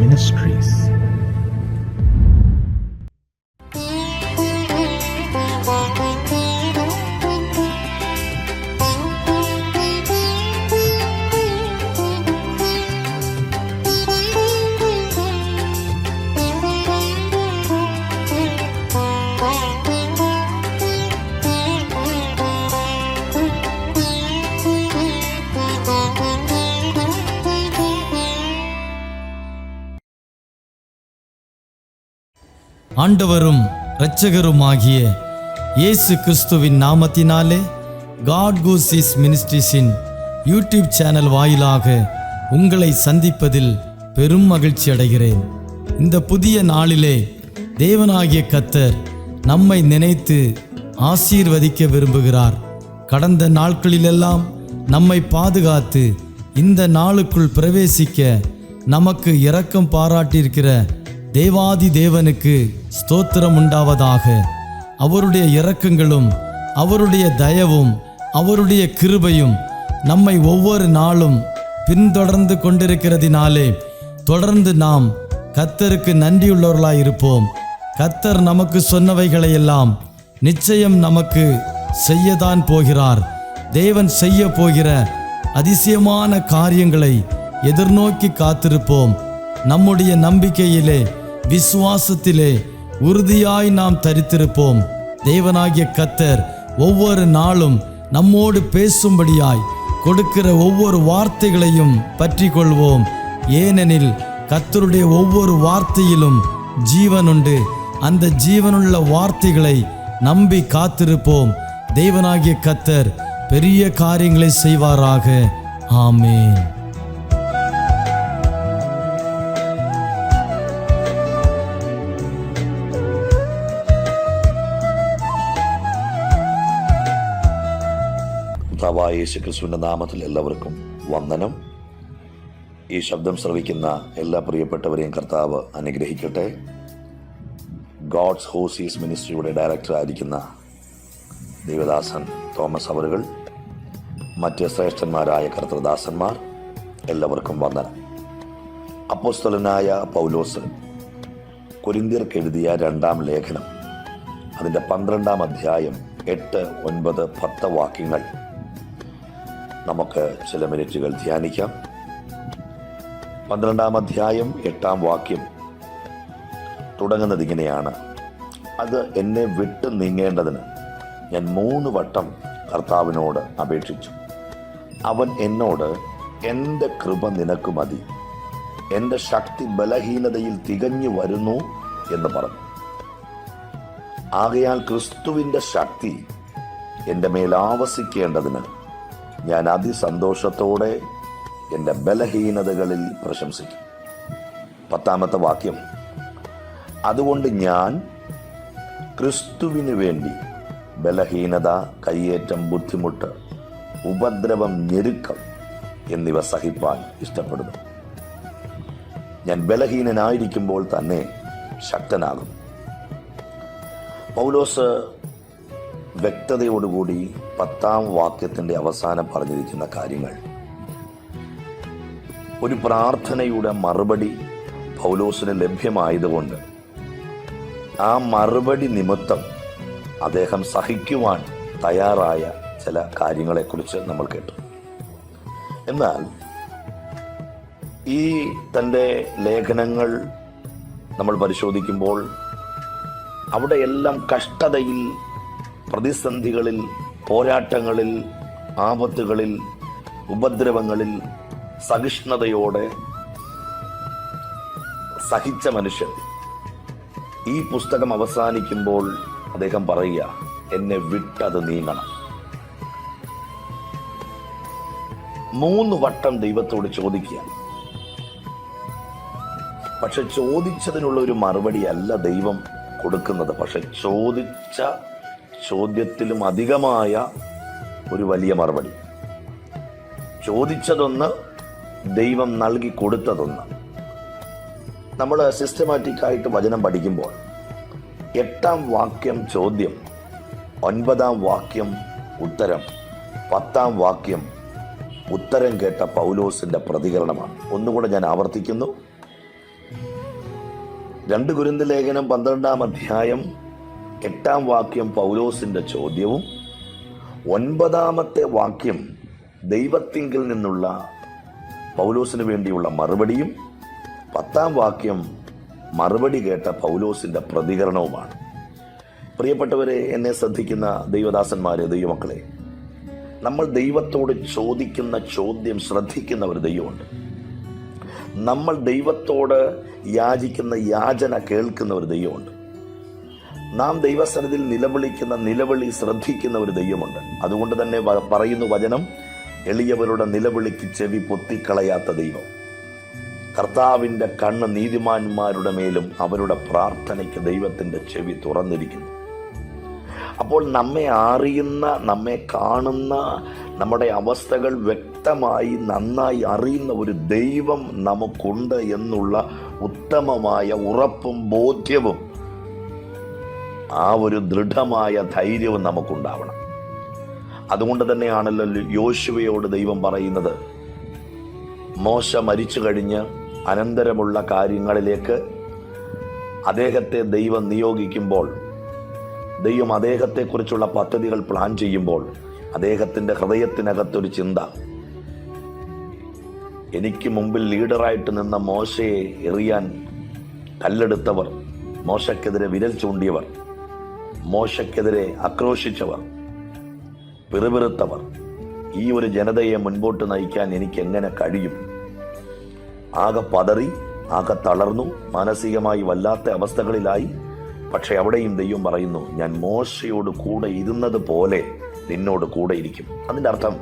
Ministries. ஆண்டவரும் இரட்சகருமாகிய இயேசு கிறிஸ்துவின் நாமத்தினாலே காட் கூசிஸ் மினிஸ்ட்ரீஸின் யூடியூப் சேனல் வாயிலாக உங்களை சந்திப்பதில் பெரும் மகிழ்ச்சி அடைகிறேன். இந்த புதிய நாளிலே தேவனாகிய கர்த்தர் நம்மை நினைத்து ஆசீர்வதிக்க விரும்புகிறார். கடந்த நாட்களிலெல்லாம் நம்மை பாதுகாத்து இந்த நாளுக்குள் பிரவேசிக்க நமக்கு இரக்கம் பாராட்டியிருக்கிற தேவாதி தேவனுக்கு ஸ்தோத்திரம் உண்டாவதாக. அவருடைய இரக்கங்களும் அவருடைய தயவும் அவருடைய கிருபையும் நம்மை ஒவ்வொரு நாளும் பின்தொடர்ந்து கொண்டிருக்கிறதினாலே தொடர்ந்து நாம் கர்த்தருக்கு நன்றியுள்ளவர்களாய் இருப்போம். கர்த்தர் நமக்கு சொன்னவைகளையெல்லாம் நிச்சயம் நமக்கு செய்யத்தான் போகிறார். தேவன் செய்ய போகிற அதிசயமான காரியங்களை எதிர்நோக்கி காத்திருப்போம். நம்முடைய நம்பிக்கையிலே விசுவாசத்திலே உறுதியாய் நாம் தரித்திருப்போம். தேவனாகிய கர்த்தர் ஒவ்வொரு நாளும் நம்மோடு பேசும்படியாய் கொடுக்கிற ஒவ்வொரு வார்த்தைகளையும் பற்றி கொள்வோம். ஏனெனில் கர்த்தருடைய ஒவ்வொரு வார்த்தையிலும் ஜீவனுண்டு. அந்த ஜீவனுள்ள வார்த்தைகளை நம்பி காத்திருப்போம். தேவனாகிய கர்த்தர் பெரிய காரியங்களை செய்வாராக. ஆமென். കർത്താവായ യേശു ക്രിസ്തുവിൻ്റെ നാമത്തിൽ എല്ലാവർക്കും വന്ദനം. ഈ ശബ്ദം ശ്രവിക്കുന്ന എല്ലാ പ്രിയപ്പെട്ടവരെയും കർത്താവ് അനുഗ്രഹിക്കട്ടെ. ഗോഡ്സ് ഹോസീസ് മിനിസ്ട്രിയുടെ ഡയറക്ടറായിരിക്കുന്ന ദേവദാസൻ തോമസ് അവറുകൾ, മറ്റ് ശ്രേഷ്ഠന്മാരായ കർത്തൃദാസന്മാർ, എല്ലാവർക്കും വന്ദനം. അപ്പോസ്തലനായ പൗലോസ് കൊരിന്ത്യർക്ക് എഴുതിയ 2-ാം ലേഖനം, അതിൻ്റെ 12-ാം അധ്യായം 8, 9, 10 വാക്യങ്ങൾ നമുക്ക് ചില മിനിറ്റുകൾ ധ്യാനിക്കാം. 12-ാം അധ്യായം 8-ാം വാക്യം തുടങ്ങുന്നത് ഇങ്ങനെയാണ്: അത് എന്നെ വിട്ട് നീങ്ങേണ്ടതിന് ഞാൻ 3 വട്ടം കർത്താവിനോട് അപേക്ഷിച്ചു. അവൻ എന്നോട്, എൻ്റെ കൃപ നിനക്ക് മതി, എൻ്റെ ശക്തി ബലഹീനതയിൽ തികഞ്ഞു വരുന്നു എന്ന് പറഞ്ഞു. ആകയാൽ ക്രിസ്തുവിൻ്റെ ശക്തി എൻ്റെ മേൽ ആവസിക്കേണ്ടതിന് ഞാൻ അതിസന്തോഷത്തോടെ എൻ്റെ ബലഹീനതകളിൽ പ്രശംസിക്കും. 10-ാമത്തെ വാക്യം: അതുകൊണ്ട് ഞാൻ ക്രിസ്തുവിന് വേണ്ടി ബലഹീനത, കയ്യേറ്റം, ബുദ്ധിമുട്ട്, ഉപദ്രവം, ഞെരുക്കം എന്നിവ സഹിപ്പാൻ ഇഷ്ടപ്പെടുന്നു. ഞാൻ ബലഹീനനായിരിക്കുമ്പോൾ തന്നെ ശക്തനാകും. പൗലോസ് വ്യക്തതയോടുകൂടി 10-ാം വാക്യത്തിൻ്റെ അവസാനം പറഞ്ഞിരിക്കുന്ന കാര്യങ്ങൾ, ഒരു പ്രാർത്ഥനയുടെ മറുപടി പൗലോസിന് ലഭ്യമായതുകൊണ്ട് ആ മറുപടി നിമിത്തം അദ്ദേഹം സഹിക്കുവാൻ തയ്യാറായ ചില കാര്യങ്ങളെക്കുറിച്ച് നമ്മൾ കേട്ടു. എന്നാൽ ഈ തൻ്റെ ലേഖനങ്ങൾ നമ്മൾ പരിശോധിക്കുമ്പോൾ അവിടെയെല്ലാം കഷ്ടതയിൽ, പ്രതിസന്ധികളിൽ, പോരാട്ടങ്ങളിൽ, ആപത്തുകളിൽ, ഉപദ്രവങ്ങളിൽ സഹിഷ്ണുതയോടെ സഹിച്ച മനുഷ്യൻ ഈ പുസ്തകം അവസാനിക്കുമ്പോൾ അദ്ദേഹം പറയുക, എന്നെ വിട്ടത് നീങ്ങണം. 3 വട്ടം ദൈവത്തോട് ചോദിക്കുക. പക്ഷെ ചോദിച്ചതിനുള്ള ഒരു മറുപടി അല്ല ദൈവം കൊടുക്കുന്നത്. പക്ഷെ ചോദിച്ച ചോദ്യത്തിലും അധികമായ ഒരു വലിയ മറുപടി. ചോദിച്ചതൊന്ന്, ദൈവം നൽകി കൊടുത്തതൊന്ന്. നമ്മൾ സിസ്റ്റമാറ്റിക്കായിട്ട് വചനം പഠിക്കുമ്പോൾ 8-ാം വാക്യം ചോദ്യം, 9-ാം വാക്യം ഉത്തരം, 10-ാം വാക്യം ഉത്തരം കേട്ട പൗലോസിന്റെ പ്രതികരണമാണ്. ഒന്നുകൂടെ ഞാൻ ആവർത്തിക്കുന്നു. 2 കൊരിന്ത്യർ ലേഖനം 12-ാം അധ്യായം 8-ാം വാക്യം പൗലോസിന്റെ ചോദ്യവും 9-ാമത്തെ വാക്യം ദൈവത്തിങ്കിൽ നിന്നുള്ള പൗലോസിന് വേണ്ടിയുള്ള മറുപടിയും 10-ാം വാക്യം മറുപടി കേട്ട പൗലോസിന്റെ പ്രതികരണവുമാണ്. പ്രിയപ്പെട്ടവരെ, എന്നെ ശ്രദ്ധിക്കുന്ന ദൈവദാസന്മാരെ, ദൈവമക്കളെ, നമ്മൾ ദൈവത്തോട് ചോദിക്കുന്ന ചോദ്യം ശ്രദ്ധിക്കുന്ന ഒരു ദൈവമുണ്ട്. നമ്മൾ ദൈവത്തോട് യാചിക്കുന്ന യാചന കേൾക്കുന്ന ഒരു ദൈവമുണ്ട്. നാം ദൈവസന്നിധിയിൽ നിലവിളിക്കുന്ന നിലവിളി ശ്രദ്ധിക്കുന്ന ഒരു ദൈവമുണ്ട്. അതുകൊണ്ട് തന്നെ പറയുന്നു വചനം, എളിയവരുടെ നിലവിളിക്ക് ചെവി പൊത്തിക്കളയാത്ത ദൈവം. കർത്താവിൻ്റെ കണ്ണ് നീതിമാന്മാരുടെ മേലും അവരുടെ പ്രാർത്ഥനയ്ക്ക് ദൈവത്തിൻ്റെ ചെവി തുറന്നിരിക്കുന്നു. അപ്പോൾ നമ്മെ അറിയുന്ന, നമ്മെ കാണുന്ന, നമ്മുടെ അവസ്ഥകൾ വ്യക്തമായി നന്നായി അറിയുന്ന ഒരു ദൈവം നമുക്കുണ്ട് എന്നുള്ള ഉത്തമമായ ഉറപ്പും ബോധ്യവും ആ ഒരു ദൃഢമായ ധൈര്യവും നമുക്കുണ്ടാവണം. അതുകൊണ്ട് തന്നെയാണല്ലോ യോശുവയോട് ദൈവം പറയുന്നത്, മോശ മരിച്ചു കഴിഞ്ഞ് അനന്തരമുള്ള കാര്യങ്ങളിലേക്ക് അദ്ദേഹത്തെ ദൈവം നിയോഗിക്കുമ്പോൾ, ദൈവം അദ്ദേഹത്തെക്കുറിച്ചുള്ള പദ്ധതികൾ പ്ലാൻ ചെയ്യുമ്പോൾ അദ്ദേഹത്തിൻ്റെ ഹൃദയത്തിനകത്തൊരു ചിന്ത, എനിക്ക് മുമ്പിൽ ലീഡറായിട്ട് നിന്ന മോശയെ എറിയാൻ കല്ലെടുത്തവർ, മോശയ്ക്കെതിരെ വിരൽ ചൂണ്ടിയവർ, മോശയ്ക്കെതിരെ ആക്രോശിച്ചവർ, പിറുപിറുത്തവർ, ഈ ഒരു ജനതയെ മുൻപോട്ട് നയിക്കാൻ എനിക്ക് എങ്ങനെ കഴിയും? ആകെ പതറി, ആകെ തളർന്നു, മാനസികമായി വല്ലാത്ത അവസ്ഥകളിലായി. പക്ഷെ അവിടെയും ദൈവം പറയുന്നു, ഞാൻ മോശയോട് കൂടെ ഇരുന്നത് പോലെ നിന്നോട് കൂടെ ഇരിക്കും. അതിൻ്റെ അർത്ഥം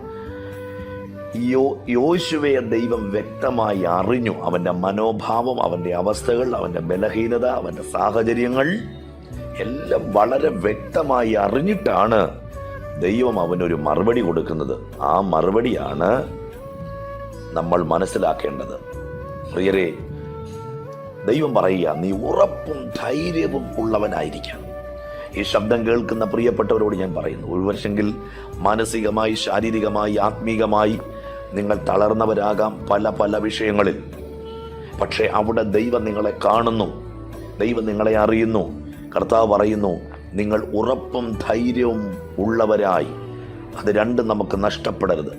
യോശുവയെ ദൈവം വ്യക്തമായി അറിഞ്ഞു. അവൻ്റെ മനോഭാവം, അവൻ്റെ അവസ്ഥകൾ, അവൻ്റെ ബലഹീനത, അവൻ്റെ സാഹചര്യങ്ങൾ എല്ലാം വളരെ വ്യക്തമായി അറിഞ്ഞിട്ടാണ് ദൈവം അവനൊരു മറുപടി കൊടുക്കുന്നത്. ആ മറുപടിയാണ് നമ്മൾ മനസ്സിലാക്കേണ്ടത്. പ്രിയരെ, ദൈവം പറയുക, നീ ഉറപ്പും ധൈര്യവും ഉള്ളവനായിരിക്കാം. ഈ ശബ്ദം കേൾക്കുന്ന പ്രിയപ്പെട്ടവരോട് ഞാൻ പറയുന്നു, ഒരുപക്ഷെങ്കിൽ മാനസികമായി, ശാരീരികമായി, ആത്മീകമായി നിങ്ങൾ തളർന്നവരാകാം പല പല വിഷയങ്ങളിൽ. പക്ഷേ അവിടെ ദൈവം നിങ്ങളെ കാണുന്നു, ദൈവം നിങ്ങളെ അറിയുന്നു. കർത്താവ് പറയുന്നു, നിങ്ങൾ ഉറപ്പും ധൈര്യവും ഉള്ളവരായി. അത് രണ്ടും നമുക്ക് നഷ്ടപ്പെടരുത്.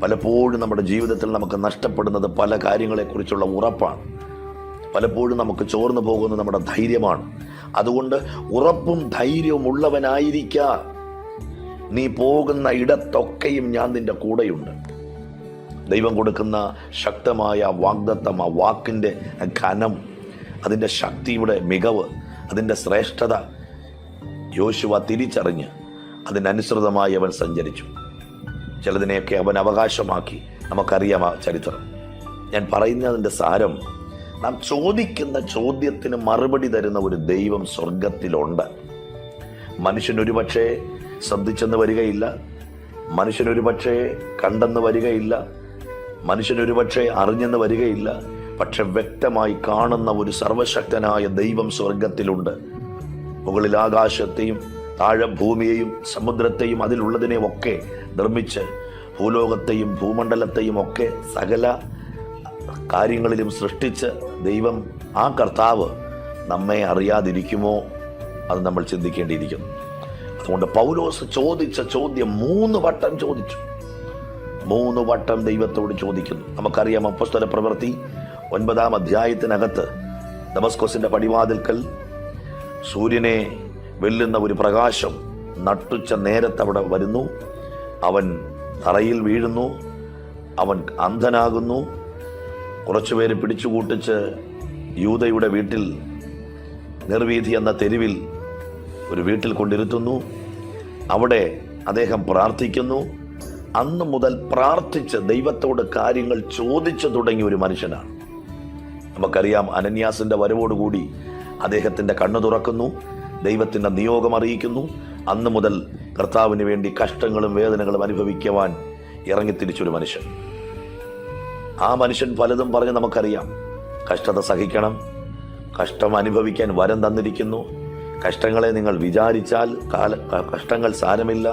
പലപ്പോഴും നമ്മുടെ ജീവിതത്തിൽ നമുക്ക് നഷ്ടപ്പെടുന്നത് പല കാര്യങ്ങളെക്കുറിച്ചുള്ള ഉറപ്പാണ്. പലപ്പോഴും നമുക്ക് ചോർന്നു പോകുന്നത് നമ്മുടെ ധൈര്യമാണ്. അതുകൊണ്ട് ഉറപ്പും ധൈര്യവും ഉള്ളവനായിരിക്കുക. നീ പോകുന്ന ഇടത്തൊക്കെയും ഞാൻ നിന്റെ കൂടെയുണ്ട്. ദൈവം കൊടുക്കുന്ന ശക്തമായ വാഗ്ദത്തം, ആ വാക്കിൻ്റെ ഘനം, അതിൻ്റെ ശക്തിയുടെ മികവ്, അതിൻ്റെ ശ്രേഷ്ഠത യോശുവ തിരിച്ചറിഞ്ഞ് അതിനനുസൃതമായി അവൻ സഞ്ചരിച്ചു. ചിലതിനെയൊക്കെ അവൻ അവകാശമാക്കി. നമുക്കറിയാം ആ ചരിത്രം. ഞാൻ പറയുന്നതിൻ്റെ സാരം, നാം ചോദിക്കുന്ന ചോദ്യത്തിന് മറുപടി തരുന്ന ഒരു ദൈവം സ്വർഗത്തിലുണ്ട്. മനുഷ്യനൊരു പക്ഷേ ശ്രദ്ധിച്ചെന്ന് വരികയില്ല, മനുഷ്യനൊരു പക്ഷേ കണ്ടെന്ന് വരികയില്ല, മനുഷ്യനൊരു പക്ഷേ അറിഞ്ഞെന്ന് വരികയില്ല. പക്ഷെ വ്യക്തമായി കാണുന്ന ഒരു സർവശക്തനായ ദൈവം സ്വർഗത്തിലുണ്ട്. മുകളിൽ ആകാശത്തെയും താഴെ ഭൂമിയെയും സമുദ്രത്തെയും അതിലുള്ളതിനെയും ഒക്കെ നിർമ്മിച്ച്, ഭൂലോകത്തെയും ഭൂമണ്ഡലത്തെയും ഒക്കെ സകല കാര്യങ്ങളിലും സൃഷ്ടിച്ച് ദൈവം, ആ കർത്താവ് നമ്മെ അറിയാതിരിക്കുമോ? അത് നമ്മൾ ചിന്തിക്കേണ്ടിയിരിക്കുന്നു. അതുകൊണ്ട് പൗലോസ് ചോദിച്ച ചോദ്യം 3 വട്ടം ചോദിച്ചു. 3 വട്ടം ദൈവത്തോട് ചോദിക്കുന്നു. നമുക്കറിയാം, അപ്പോസ്തല പ്രവൃത്തി 9-ാം അധ്യായത്തിനകത്ത് ദമസ്കോസിന്റെ പടിവാതിൽക്കൽ സൂര്യനെ വെല്ലുന്ന ഒരു പ്രകാശം നട്ടുച്ച നേരത്ത് അവിടെ വരുന്നു. അവൻ തറയിൽ വീഴുന്നു, അവൻ അന്ധനാകുന്നു. കുറച്ചുപേര് പിടിച്ചുകൂട്ടിച്ച് യൂദയുടെ വീട്ടിൽ, നിർവീഥി എന്ന തെരുവിൽ ഒരു വീട്ടിൽ കൊണ്ടിരുത്തുന്നു. അവിടെ അദ്ദേഹം പ്രാർത്ഥിക്കുന്നു. അന്ന് മുതൽ പ്രാർത്ഥിച്ച് ദൈവത്തോട് കാര്യങ്ങൾ ചോദിച്ചു തുടങ്ങിയ ഒരു മനുഷ്യനാണ്. നമുക്കറിയാം, അനന്യാസിന്റെ വരവോടുകൂടി അദ്ദേഹത്തിന്റെ കണ്ണു തുറക്കുന്നു, ദൈവത്തിന്റെ നിയോഗം അറിയിക്കുന്നു. അന്ന് മുതൽ കർത്താവിന് വേണ്ടി കഷ്ടങ്ങളും വേദനകളും അനുഭവിക്കുവാൻ ഇറങ്ങിത്തിരിച്ചൊരു മനുഷ്യൻ. ആ മനുഷ്യൻ പലതും പറഞ്ഞ് നമുക്കറിയാം. കഷ്ടത സഹിക്കണം, കഷ്ടം അനുഭവിക്കാൻ വരം തന്നിരിക്കുന്നു, കഷ്ടങ്ങളെ നിങ്ങൾ വിചാരിച്ചാൽ കഷ്ടങ്ങൾ സാരമില്ല,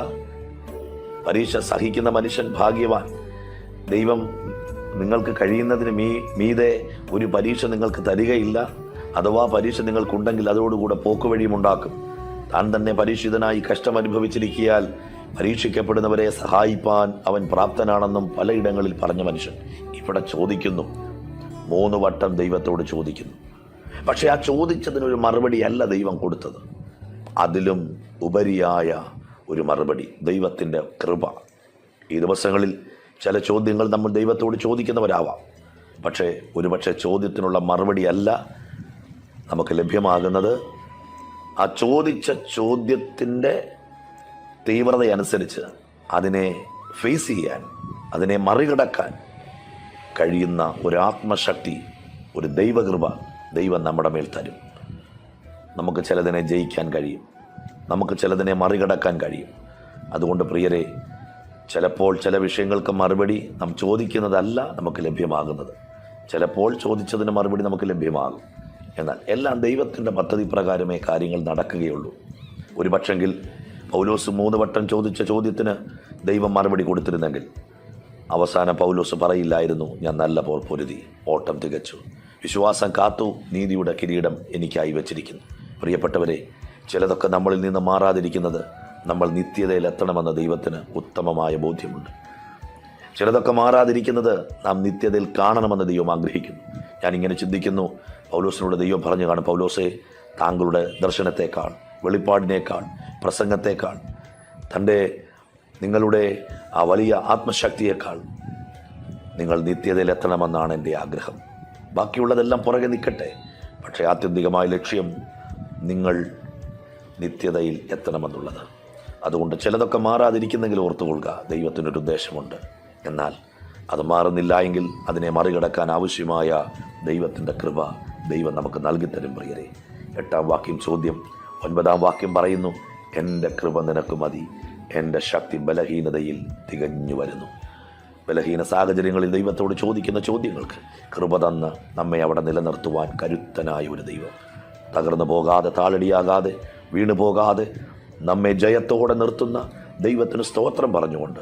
പരീക്ഷ സഹിക്കുന്ന മനുഷ്യൻ ഭാഗ്യവാൻ, ദൈവം നിങ്ങൾക്ക് കഴിയുന്നതിന് മീതെ ഒരു പരീക്ഷ നിങ്ങൾക്ക് തരികയില്ല. അഥവാ പരീക്ഷ നിങ്ങൾക്കുണ്ടെങ്കിൽ അതോടുകൂടെ പോക്കുവഴിയും ഉണ്ടാക്കും. താൻ തന്നെ പരീക്ഷിതനായി കഷ്ടം അനുഭവിച്ചിരിക്കിയാൽ പരീക്ഷിക്കപ്പെടുന്നവരെ സഹായിപ്പാൻ അവൻ പ്രാപ്തനാണെന്നും പലയിടങ്ങളിൽ പറഞ്ഞ മനുഷ്യൻ ഇവിടെ ചോദിക്കുന്നു. 3 വട്ടം ദൈവത്തോട് ചോദിക്കുന്നു. പക്ഷെ ആ ചോദിച്ചതിനൊരു മറുപടിയല്ല ദൈവം കൊടുത്തത്. അതിലും ഉപരിയായ ഒരു മറുപടി, ദൈവത്തിൻ്റെ കൃപ. ഈ ദിവസങ്ങളിൽ ചില ചോദ്യങ്ങൾ നമ്മൾ ദൈവത്തോട് ചോദിക്കുന്നവരാവാം. പക്ഷേ ഒരുപക്ഷെ ചോദ്യത്തിനുള്ള മറുപടിയല്ല നമുക്ക് ലഭ്യമാകുന്നത്. ആ ചോദിച്ച ചോദ്യത്തിൻ്റെ തീവ്രതയനുസരിച്ച് അതിനെ ഫേസ് ചെയ്യാൻ, അതിനെ മറികടക്കാൻ കഴിയുന്ന ഒരാത്മശക്തി, ഒരു ദൈവകൃപ ദൈവം നമ്മുടെ മേൽ തരും. നമുക്ക് ചിലതിനെ ജയിക്കാൻ കഴിയും, നമുക്ക് ചിലതിനെ മറികടക്കാൻ കഴിയും. അതുകൊണ്ട് പ്രിയരെ, ചിലപ്പോൾ ചില വിഷയങ്ങൾക്ക് മറുപടി നാം ചോദിക്കുന്നതല്ല നമുക്ക് ലഭ്യമാകുന്നത്. ചിലപ്പോൾ ചോദിച്ചതിന് മറുപടി നമുക്ക് ലഭ്യമാകും. എന്നാൽ എല്ലാം ദൈവത്തിൻ്റെ പദ്ധതി പ്രകാരമേ കാര്യങ്ങൾ നടക്കുകയുള്ളൂ. ഒരു പക്ഷെങ്കിൽ പൗലോസ് 3 വട്ടം ചോദിച്ച ചോദ്യത്തിന് ദൈവം മറുപടി കൊടുത്തിരുന്നെങ്കിൽ അവസാനം പൗലോസ് പറയില്ലായിരുന്നു, ഞാൻ നല്ല പോർ പൊരുതി, ഓട്ടം തികച്ചു, വിശ്വാസം കാത്തു, നീതിയുടെ കിരീടം എനിക്കായി വച്ചിരിക്കുന്നു. പ്രിയപ്പെട്ടവരെ, ചിലതൊക്കെ നമ്മളിൽ നിന്ന് മാറാതിരിക്കുന്നത് നമ്മൾ നിത്യതയിൽ എത്തണമെന്ന ദൈവത്തിന് ഉത്തമമായ ബോധ്യമുണ്ട്. ചിലതൊക്കെ മാറാതിരിക്കുന്നത് നാം നിത്യതയിൽ കാണണമെന്ന് ദൈവം ആഗ്രഹിക്കുന്നു. ഞാനിങ്ങനെ ചിന്തിക്കുന്നു, പൗലോസിനോട് ദൈവം പറഞ്ഞു കാണും, പൗലോസേ, താങ്കളുടെ ദർശനത്തെക്കാൾ, വെളിപ്പാടിനേക്കാൾ, പ്രസംഗത്തെക്കാൾ, നിങ്ങളുടെ ആ വലിയ ആത്മശക്തിയേക്കാൾ നിങ്ങൾ നിത്യതയിൽ എത്തണമെന്നാണ് എൻ്റെ ആഗ്രഹം. ബാക്കിയുള്ളതെല്ലാം പുറകെ നിൽക്കട്ടെ. പക്ഷേ ആത്യന്തികമായ ലക്ഷ്യം നിങ്ങൾ നിത്യതയിൽ എത്തണമെന്നുള്ളത്. അതുകൊണ്ട് ചിലതൊക്കെ മാറാതിരിക്കുന്നെങ്കിൽ ഓർത്തുകൊള്ളുക, ദൈവത്തിനൊരു ഉദ്ദേശമുണ്ട്. എന്നാൽ അത് മാറുന്നില്ല എങ്കിൽ അതിനെ മറികടക്കാൻ ആവശ്യമായ ദൈവത്തിൻ്റെ കൃപ ദൈവം നമുക്ക് നൽകിത്തരും. പ്രിയരെ, 8-ാം വാക്യം ചോദ്യം. 9-ാം വാക്യം പറയുന്നു, എൻ്റെ കൃപ നിനക്ക് മതി, എൻ്റെ ശക്തി ബലഹീനതയിൽ തികഞ്ഞു വരുന്നു. ബലഹീന സാഹചര്യങ്ങളിൽ ദൈവത്തോട് ചോദിക്കുന്ന ചോദ്യങ്ങൾക്ക് കൃപ തന്ന് നമ്മെ അവിടെ നിലനിർത്തുവാൻ കരുത്തനായ ഒരു ദൈവം, തകർന്നു പോകാതെ, താളടിയാകാതെ, വീണു പോകാതെ നമ്മെ ജയത്തോടെ നിർത്തുന്ന ദൈവത്തിന് സ്തോത്രം പറഞ്ഞുകൊണ്ട്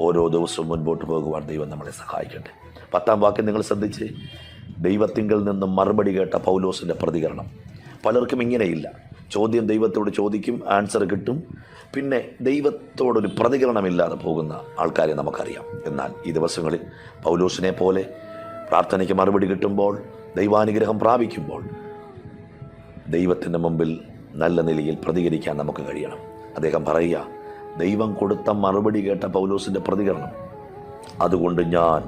ഓരോ ദിവസവും മുൻപോട്ട് പോകുവാൻ ദൈവം നമ്മളെ സഹായിക്കട്ടെ. 10-ാം വാക്യം നിങ്ങൾ ശ്രദ്ധിച്ച്, ദൈവത്തിങ്കിൽ നിന്നും മറുപടി കേട്ട പൗലോസിൻ്റെ പ്രതികരണം. പലർക്കും ഇങ്ങനെയില്ല. ചോദ്യം ദൈവത്തോട് ചോദിക്കും, ആൻസർ കിട്ടും, പിന്നെ ദൈവത്തോടൊരു പ്രതികരണമില്ലാതെ പോകുന്ന ആൾക്കാരെ നമുക്കറിയാം. എന്നാൽ ഈ ദിവസങ്ങളിൽ പൗലോസിനെ പോലെ പ്രാർത്ഥനയ്ക്ക് മറുപടി കിട്ടുമ്പോൾ, ദൈവാനുഗ്രഹം പ്രാപിക്കുമ്പോൾ ദൈവത്തിൻ്റെ മുമ്പിൽ നല്ല നിലയിൽ പ്രതികരിക്കാൻ നമുക്ക് കഴിയണം. അദ്ദേഹം പറയുക, ദൈവം കൊടുത്ത മറുപടി കേട്ട പൗലോസിൻ്റെ പ്രതികരണം, അതുകൊണ്ട് ഞാൻ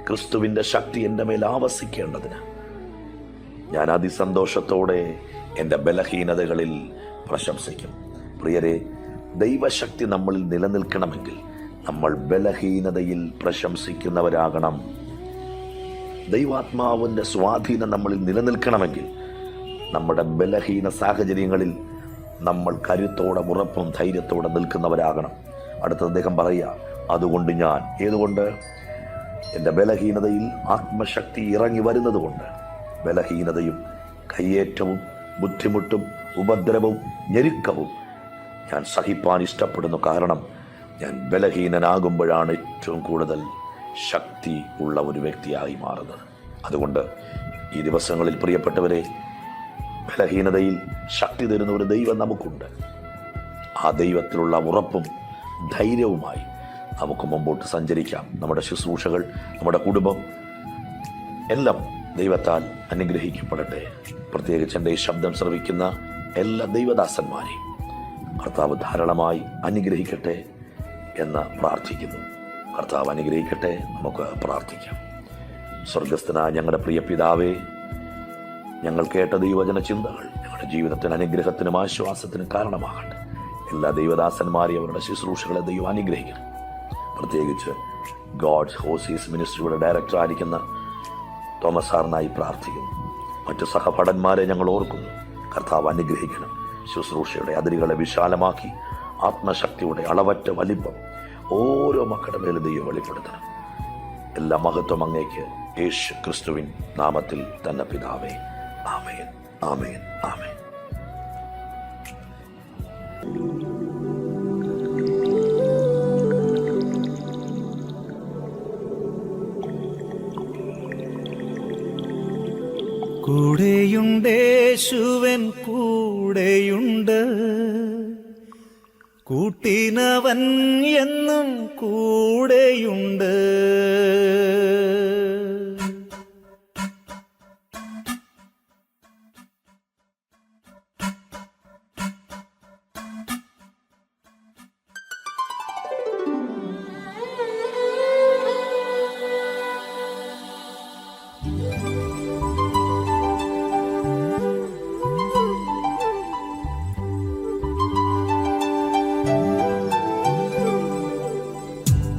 ക്രിസ്തുവിൻ്റെ ശക്തി എൻ്റെ മേൽ ആവസിക്കേണ്ടതിന് ഞാൻ അതിസന്തോഷത്തോടെ എൻ്റെ ബലഹീനതകളിൽ പ്രശംസിക്കും. പ്രിയരെ, ദൈവശക്തി നമ്മളിൽ നിലനിൽക്കണമെങ്കിൽ നമ്മൾ ബലഹീനതയിൽ പ്രശംസിക്കുന്നവരാകണം. ദൈവാത്മാവിൻ്റെ സ്വാധീനം നമ്മളിൽ നിലനിൽക്കണമെങ്കിൽ നമ്മുടെ ബലഹീന സാഹചര്യങ്ങളിൽ നമ്മൾ കരുത്തോടെ, ഉറപ്പും ധൈര്യത്തോടെ നിൽക്കുന്നവരാകണം. അടുത്ത അദ്ദേഹം പറയുക, അതുകൊണ്ട് ഞാൻ, ഏതുകൊണ്ട്? എൻ്റെ ബലഹീനതയിൽ ആത്മശക്തി ഇറങ്ങി വരുന്നത് കൊണ്ട്. ബലഹീനതയും കയ്യേറ്റവും ബുദ്ധിമുട്ടും ഉപദ്രവവും ഞെരുക്കവും ഞാൻ സഹിപ്പാൻ ഇഷ്ടപ്പെടുന്നു. കാരണം ഞാൻ ബലഹീനനാകുമ്പോഴാണ് ഏറ്റവും കൂടുതൽ ശക്തി ഉള്ള ഒരു വ്യക്തിയായി മാറുന്നത്. അതുകൊണ്ട് ഈ ദിവസങ്ങളിൽ പ്രിയപ്പെട്ടവരെ, ബലഹീനതയിൽ ശക്തി തരുന്ന ഒരു ദൈവം നമുക്കുണ്ട്. ആ ദൈവത്തിലുള്ള ഉറപ്പും ധൈര്യവുമായി നമുക്ക് മുമ്പോട്ട് സഞ്ചരിക്കാം. നമ്മുടെ ശുശ്രൂഷകൾ, നമ്മുടെ കുടുംബം എല്ലാം ദൈവത്താൽ അനുഗ്രഹിക്കപ്പെടട്ടെ. പ്രത്യേകിച്ച് എൻ്റെ ഈ ശബ്ദം ശ്രവിക്കുന്ന എല്ലാ ദൈവദാസന്മാരെയും കർത്താവ് ധാരാളമായി അനുഗ്രഹിക്കട്ടെ എന്ന് പ്രാർത്ഥിക്കുന്നു. കർത്താവ് അനുഗ്രഹിക്കട്ടെ. നമുക്ക് പ്രാർത്ഥിക്കാം. സ്വർഗസ്ഥനായ ഞങ്ങളുടെ പ്രിയ പിതാവേ, ഞങ്ങൾ കേട്ട ദൈവവചന ചിന്തകൾ ഞങ്ങളുടെ ജീവിതത്തിന് അനുഗ്രഹത്തിനും ആശ്വാസത്തിനും കാരണമാകട്ടെ. എല്ലാ ദൈവദാസന്മാരെയും അവരുടെ ശുശ്രൂഷകളെ ദൈവം അനുഗ്രഹിക്കണം. പ്രത്യേകിച്ച് ഗോഡ്സ് ഹോസീസ് മിനിസ്ട്രിയുടെ ഡയറക്ടർ ആയിരിക്കുന്ന തോമസ് സാറിനായി പ്രാർത്ഥിക്കുന്നു. മറ്റു സഹഭടന്മാരെ ഞങ്ങൾ ഓർക്കുന്നു. കർത്താവ് അനുഗ്രഹിക്കണം. ശുശ്രൂഷയുടെ അതിരുകളെ വിശാലമാക്കി ആത്മശക്തിയുടെ അളവറ്റ വലിപ്പം ഓരോ മക്കളുടെ മേലും ദൈവം വെളിപ്പെടുത്തണം. എല്ലാ മഹത്വം അങ്ങേക്ക് യേശു ക്രിസ്തുവിൻ നാമത്തിൽ തന്നെ പിതാവേ. ആമേൻ, ആമേൻ, ആമേൻ. കൂടെയുണ്ടേശുവൻ കൂടെയുണ്ട്, കൂട്ടിനവൻ എന്നും കൂടെയുണ്ട്.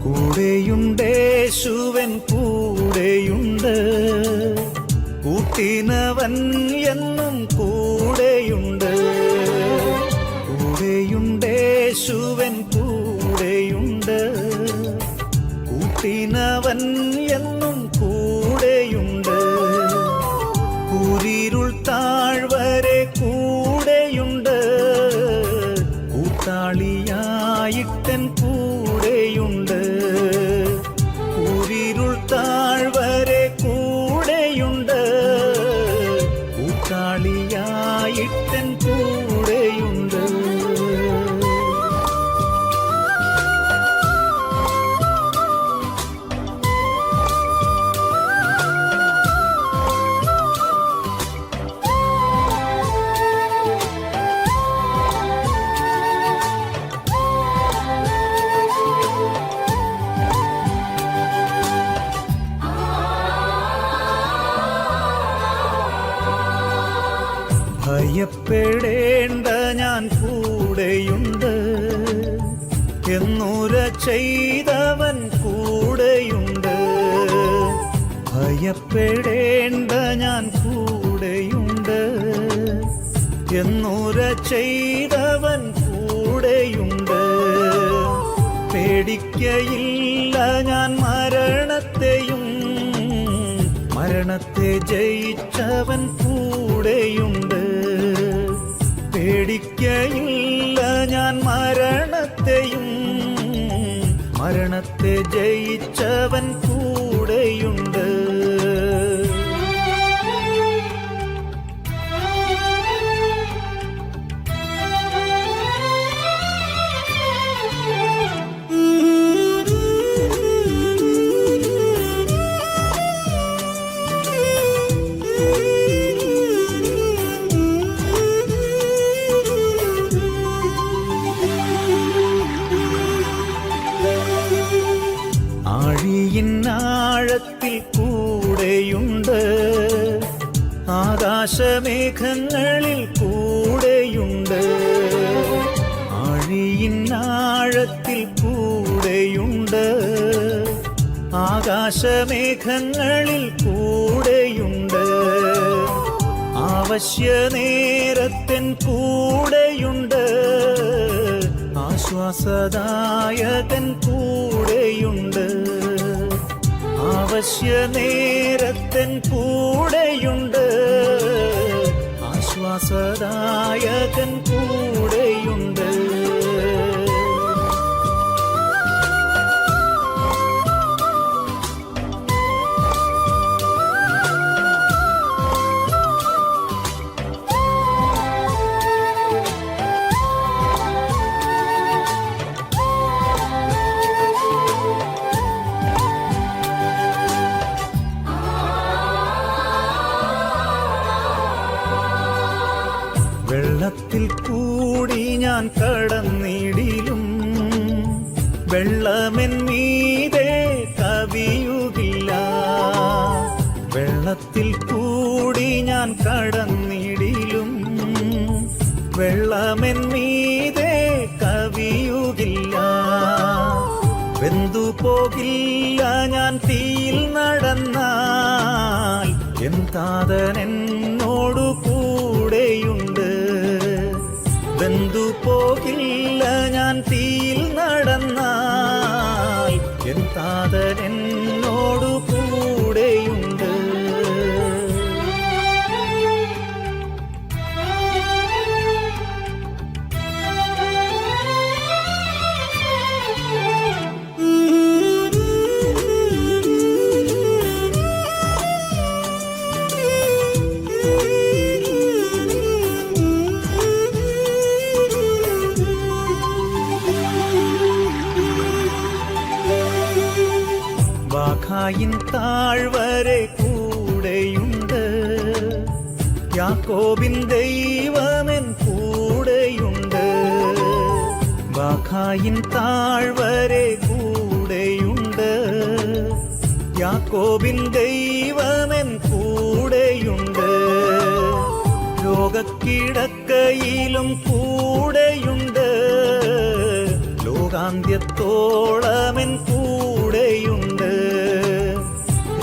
കൂടെയുണ്ടേശുവൻ കൂടെയുണ്ട്, കൂട്ടിനവൻ എന്നും കൂടെയുണ്ട്. കൂടെയുണ്ടേശുവൻ കൂടെയുണ്ട്, കൂട്ടിനവൻ എന്നും കൂടെയുണ്ട്. കൂരിരുൾ താഴ്വരെ കൂടെയുണ്ട്, കൂട്ടാളിയായിട്ടൻ കൂടെയുണ്ട്. കൂരിരുൾ താഴ്വരെ കൂടെയുണ്ട്, കൂട്ടാളിയായിട്ടൻ കൂടെയുണ്ട്. ഭയപ്പെടേണ്ട ഞാൻ കൂടെയുണ്ട്, എന്നുര ചെയ്തവൻ കൂടെയുണ്ട്. ഭയപ്പെടേണ്ട ഞാൻ കൂടെയുണ്ട്, എന്നുര ചെയ്തവൻ കൂടെയുണ്ട്. പേടിക്കയില്ല ഞാൻ മരണത്തെയും, മരണത്തെ ജയിച്ചവൻ കൂടെയുണ്ട്. പേടിക്കയില്ല ഞാൻ മരണത്തെയും, മരണത്തെ ജയിച്ചവൻ കൂടെയുണ്ട്. ആഴിയിന്നാഴത്തിൽ കൂടെയുണ്ട്, ആകാശമേഘങ്ങളിൽ കൂടെയുണ്ട്. ആഴിയിന്നാഴത്തിൽ കൂടെയുണ്ട്, ആകാശമേഘങ്ങളിൽ കൂടെയുണ്ട്. ആവശ്യനേരത്തിൻ കൂടെയുണ്ട്, ആശ്വാസദായകൻ കൂടെയുണ്ട്. ആവശ്യനേരത്തിൻ കൂടെയുണ്ട്, ആശ്വാസദായകൻ കൂടെയുണ്ട്. വെള്ളത്തിൽ കൂടി ഞാൻ കടന്നിടിലും, വെള്ളമെൻ മീതെ കവിയുകില്ല. വെള്ളത്തിൽ കൂടി ഞാൻ കടന്നിടിലും, വെള്ളമെൻ മീതെ കവിയുകില്ല. വെന്തു പോകില്ല ഞാൻ തീയിൽ നടന്നാൽ, എൻ താതൻ എന്നോടു കൂടെയുണ്ട്. വെന്തു പോകില്ല ഞാൻ തീയിൽ നടന്നാൽ, എൻ താതൻ എന്നോടു കൂടെയുണ്ട്. വരെ കൂടെയുണ്ട്. യാക്കോബിൻ ദൈവമെൻ കൂടെയുണ്ട്. ബാഖായിൻ താഴ്വരെ കൂടെയുണ്ട്. യാക്കോബിൻ ദൈവമെൻ കൂടെയുണ്ട്. രോഗക്കിടക്കയിലും കൂടെയുണ്ട്. ലോകാന്ത്യത്തോളമെൻ കൂടെയുണ്ട്.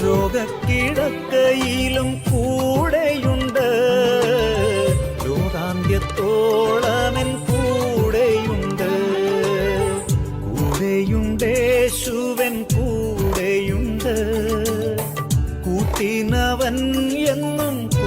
രോഗക്കിടക്കയിലും കൂടെയുണ്ട്. ലോകാന്ത്യത്തോളമെൻ കൂടെയുണ്ട്. കൂടെയുണ്ടേശുവൻ കൂടെയുണ്ട്. കൂട്ടിനവൻ എന്നും